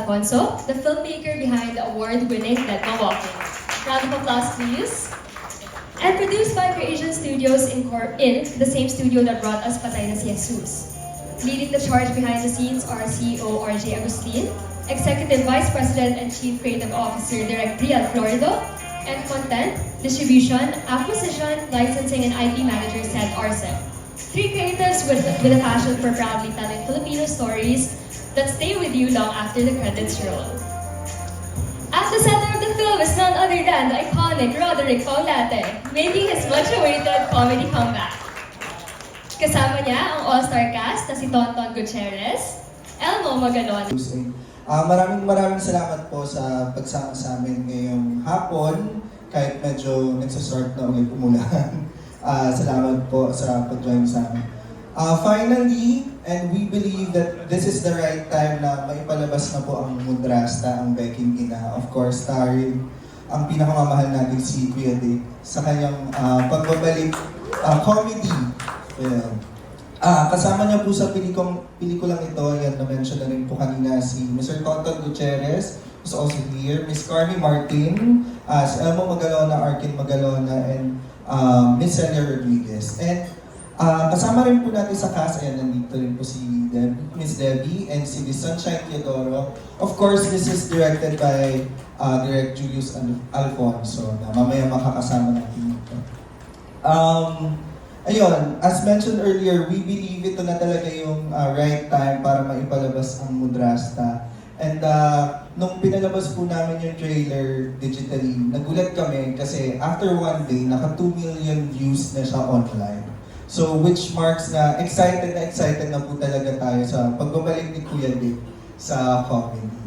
Alfonso, the filmmaker behind the award-winning Let Go Walking. Round of applause, please. And produced by Creation Studios in the same studio that brought us Patay na si Jesus. Leading the charge behind the scenes are CEO RJ Agustin, Executive Vice President and Chief Creative Officer Direct Rial Florido, and Content, Distribution, Acquisition, Licensing, and IP Manager Seth Arcem. Three creatives with a passion for proudly telling Filipino stories that stay with you long after the credits roll. At the center of the film is none other than the iconic Roderick Paulate, making his much-awaited comedy comeback. Kasama niya ang all-star cast na si Tonton Gutierrez, Elmo Magalon. Maraming salamat po sa pagsama sa amin ngayong hapon, kahit medyo nagsasort na ulit umulan. Salamat po sa pag-join sa amin. Finally, and we believe that this is the right time na maipalabas na po ang Mudrasta, ang Beking Ina. Of course, starring ang pinakamamahal natin si Kuya Dick sa kanyang pagbabalik comedy. Kasama niya po sa pelikulang ito, yan na-mention na rin po kanina si Mr. Tonton Gutierrez, who's also here, Miss Carmi Martin, si Elmo Magalona, Arkin Magalona, and Miss Celia Rodriguez. And kasama rin po natin sa cast, ayan, nandito rin po si Miss Debbie and si Miss Sunshine Teodoro. Of course, this is directed by Direct Julius Alfonso, na mamaya makakasama natin dito. Ayun, as mentioned earlier, we believe ito na talaga yung right time para maipalabas ang Mudrasta. And nung pinalabas po namin yung trailer digitally, nagulat kami kasi after one day, naka 2 million views na siya online. So which marks na excited na po talaga tayo sa pagbabalik ni Kuya Dick sa comedy.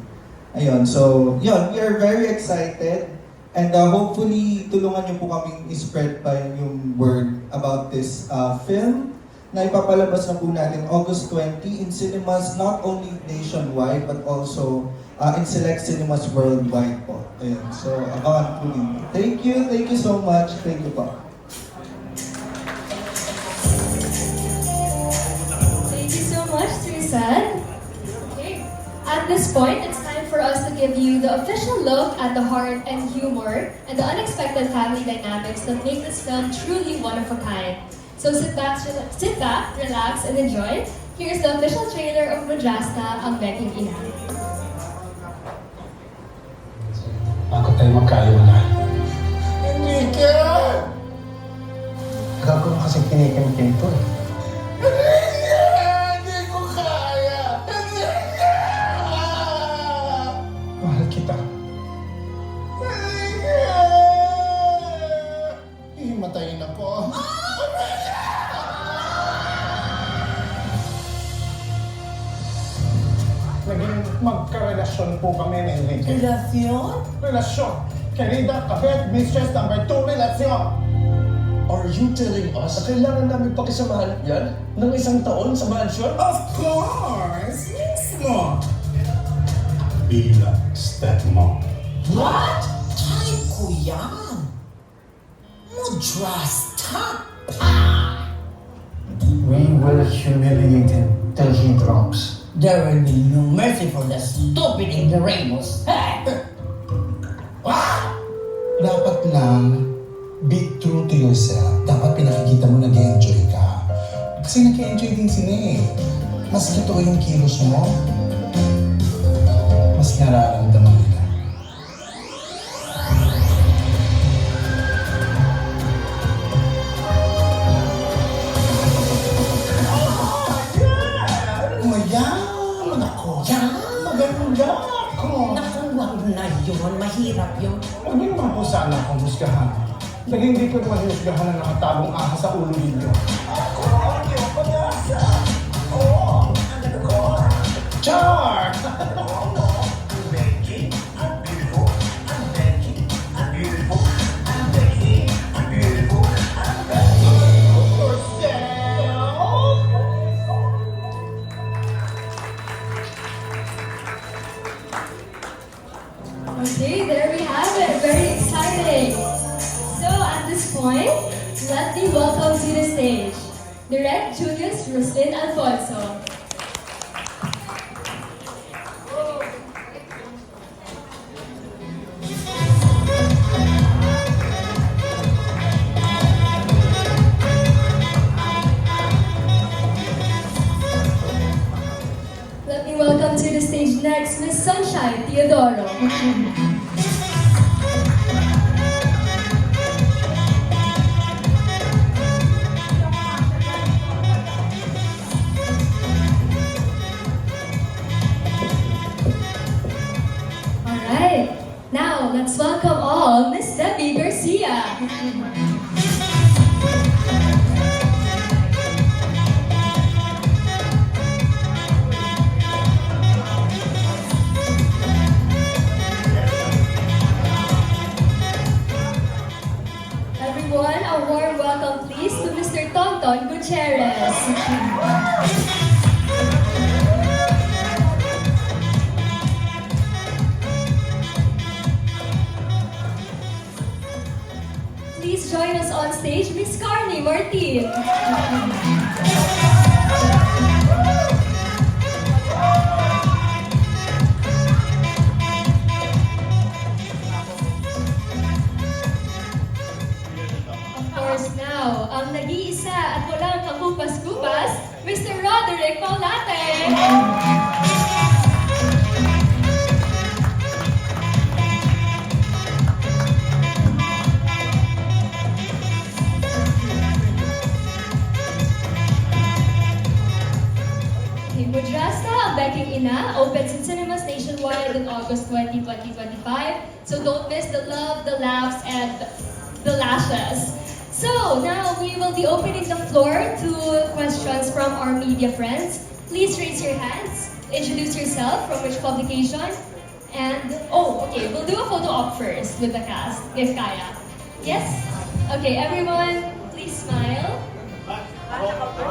Ayun, so yun, we are very excited. And hopefully, tulungan niyo po kaming i-spread pa yung word about this film na ipapalabas na po natin August 20 in cinemas, not only nationwide, but also in select cinemas worldwide po. Ayun. So, abangan po din. Thank you so much. Thank you po. Thank you so much, Tristan. Okay. At this point, it's time for us to give you the official look at the heart and humor and the unexpected family dynamics that make this film truly one of a kind. So sit back, relax, and enjoy. Here's the official trailer of Mudrasta, ang Beking Ina. Bago tayo magkaiwalay. Enrique! Gago mo kasi kinikim-kim to eh. Hindi ko kaya! Mahal kita. Hihimatayin ako. Naging magkarelasyon po kami ni Enrique. Relasyon? Relasyon. Querida, kabet, mistress, number 2, relasyon. Are you telling us na kailangan namin pakisamahan yan ng isang taon sa mansyon? Of course! Mismo! Bilang stepmom. What? Type ko yan! Mudrasta! We will humiliate him till he drops. There will be no mercy for the stupid ignoramus. Dapat lang, be true to yourself. Dapat pinakikita mo nag-enjoy ka. Kasi nag-enjoy din sila eh. Mas totoo yung kilos mo. Mas nararamdaman nila. Mayaman ako. Yan! Maganda ako. Naku, wag na yun. Mahirap yun. Huwag niyo naman po sana akong husgahan. Naging hindi ko naman husgahan na nakatabong ahas sa ulo ninyo. Char! Okay, there we have it. Very exciting. So at this point, let me welcome to the stage Direct Julius Rustin Alfonso. Next, Miss Sunshine Teodoro. Alright, now let's welcome all Miss Debbie Garcia. Everyone, a warm welcome please to Mr. Tonton Gutierrez. Please join us on stage, Miss Carney Martin. Of course now, ang nag-iisa at walang kakupas-kupas, Mr. Roderick Paulate. Okay, Mudrasta, ang Beking Ina, opens in cinemas nationwide on August 20, 2025. So don't miss the love, the laughs, and the lashes. So now we will be opening the floor to questions from our media friends. Please raise your hands, introduce yourself, from which publication, and okay, we'll do a photo op first with the cast, if kaya. Yes? Okay, everyone, please smile.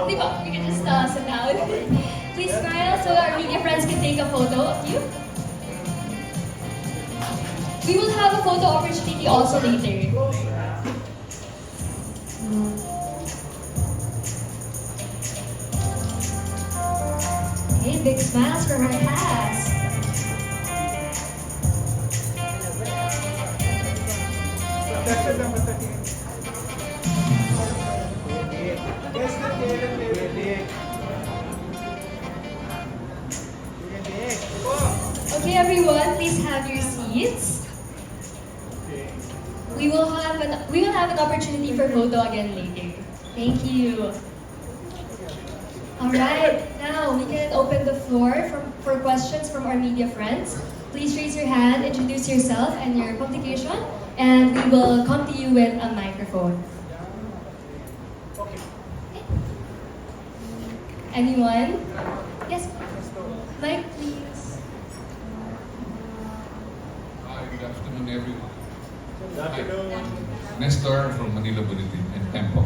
Diba? You can just sit down. Please smile so our media friends can take a photo of you. We will have a photo opportunity also later. Okay, big smiles from our cast. Okay, everyone, please have your seats. We will have an opportunity for photo again later. Thank you. All right, now we can open the floor for questions from our media friends. Please raise your hand, introduce yourself and your publication, and we will come to you with a microphone. Okay. Anyone? Yes. Mike, please. Hi, good afternoon, everyone. Nestor from Manila Bulletin and Tempo.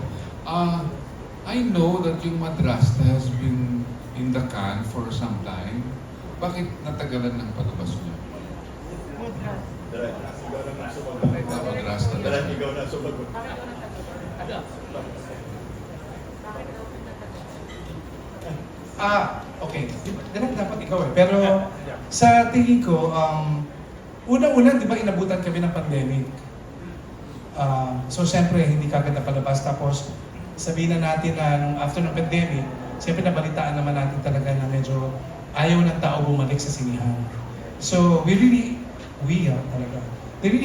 I know that yung Madrasta has been in the can for some time. Bakit natagalan ng palabas niyo? Madrasta. Okay. Dapat ikaw eh. Pero sa tingin ko, unang-una, di ba inabutan kami ng pandemic? So siyempre, hindi kagad napalabas. Tapos sabihin na natin na nung after ng pandemic, siyempre nabalitaan naman natin talaga na medyo ayaw ng tao bumalik sa sinihan. So we really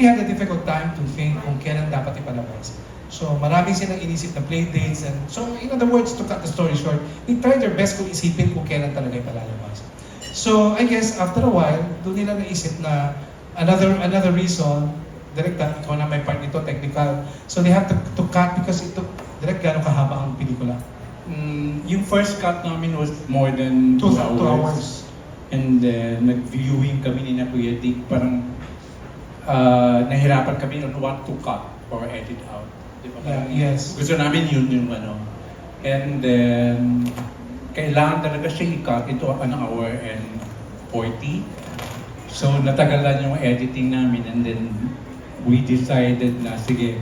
had a difficult time to think kung kailan dapat ipalabas. So maraming silang inisip na play dates, and so in other words, to cut the story short, they tried their best kung isipin kung kailan talaga ipalalabas. So I guess after a while, doon nila naisip na another reason, direct ikaw na may part nito, technical. So they have to cut because ito, direct gano'ng kahaba ang pelikula. Yung first cut namin was more than 2 hours. And nag-viewing kami ni Kuya Dick, parang nahirapan kami on what to cut or edit out. Di ba? Yes. Gusto namin yun yung ano. And then, kailangan talaga siya i-cut into 1 hour and 40. So, natagalan yung editing namin, and then we decided na, sige,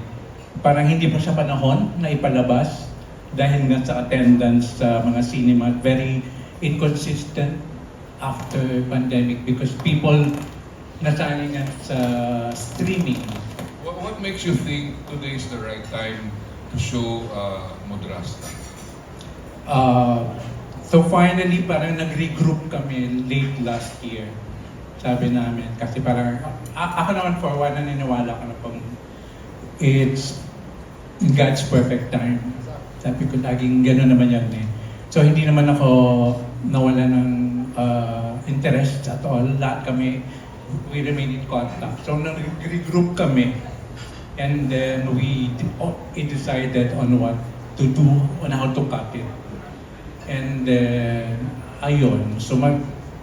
parang hindi pa siya panahon na ipalabas dahil nga sa attendance sa mga cinema, very inconsistent after pandemic because people nasanay nga sa streaming. What makes you think today is the right time to show Madrasta? So finally, parang nag-regroup kami late last year. Sabi namin, kasi parang, ako naman for one, naniniwala ko na pang it's in God's perfect time. Sabi ko, laging gano'n naman yan eh. So hindi naman ako nawala ng interest at all. Lahat kami, we remain in contact. So nag-regroup kami. And then we decided on what to do, on how to cut it. And then, ayun. So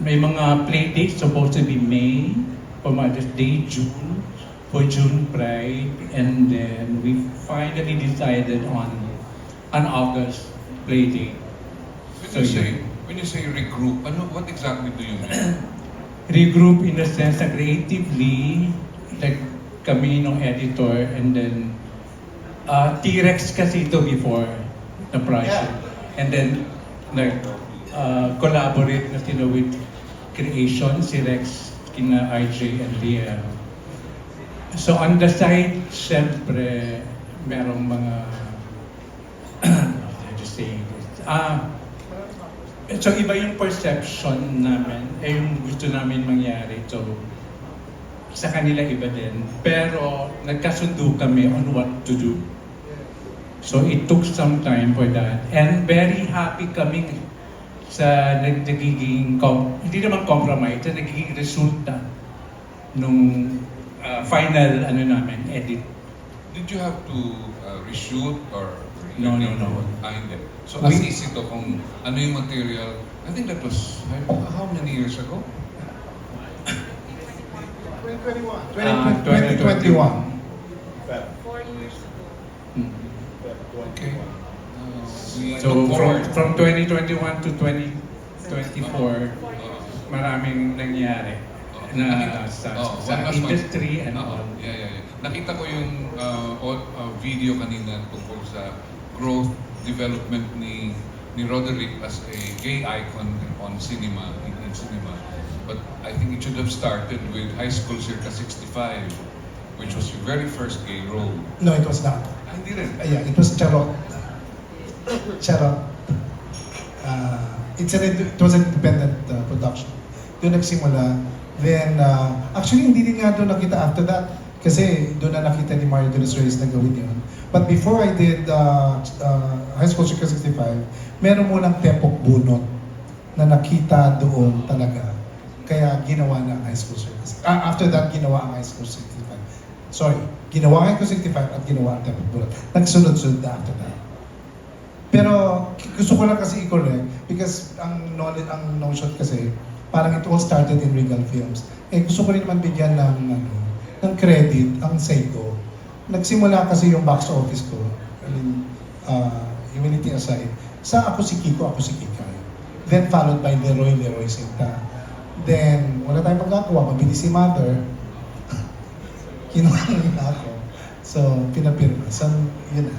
may mga play dates supposed to be May, for Mother's Day, June, for June Pride. And then we finally decided on an August play date. When you say regroup, what exactly do you mean? Regroup in the sense na creatively, like kami nung editor, and then T-Rex kasi ito before the project. And then collaborate na sila with creation, si Rex, kina RJ and Liam. So on the side, syempre, merong mga how to say this? So iba yung perception namin, yung gusto namin mangyari. So sa kanila iba din. Pero nagkasundo kami on what to do. So it took some time for that. And very happy kami sa nagiging, hindi naman compromise, sa nagiging resulta nung final namin, edit. Did you have to reshoot or No. Hindi. So as is ito kung ano yung material, I think that was how many years ago? 2021. Okay. We So look forward. from 2021 to 2024, maraming nangyari na sa one last industry and one. all. Yeah. Nakita ko yung video kanina tungkol sa growth development ni Roderick as a gay icon on cinema, in cinema. But I think it should have started with High School Circa 65, which was your very first gay role. No, it was not. Hindi rin. Yeah, it was Charot. It was an independent production. Doon nagsimula. Then, actually, hindi din nga doon nakita after that. Kasi doon na nakita ni Mario de los Reyes na gawin yun. But before I did High School Circa 65, meron munang Tepok Bunot na nakita doon talaga. Kaya ginawa na ang High School Circa 65. After that, ginawa ang High School 65. Sorry, ginawa ang High School 65 at ginawa ang Tepok Bunot. Nagsunod-sunod na after that. Pero gusto ko lang kasi i-correct because ang notion kasi parang it all started in Regal Films. Gusto ko rin naman bigyan ng credit ang Seiko. Nagsimula kasi yung box office ko, humility aside, sa Ako si Kiko, Ako si Kikay. Then followed by Leroy Sinta. Then, wala tayong magagawa, mabilis si Mother. Kinuha nila ako. So, pinapirma. So, yun na.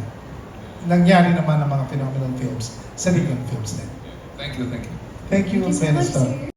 Nangyari naman ang mga phenomenal films sa Regal Films din. Thank you. Thank you, Thank you so much, Minister. sir.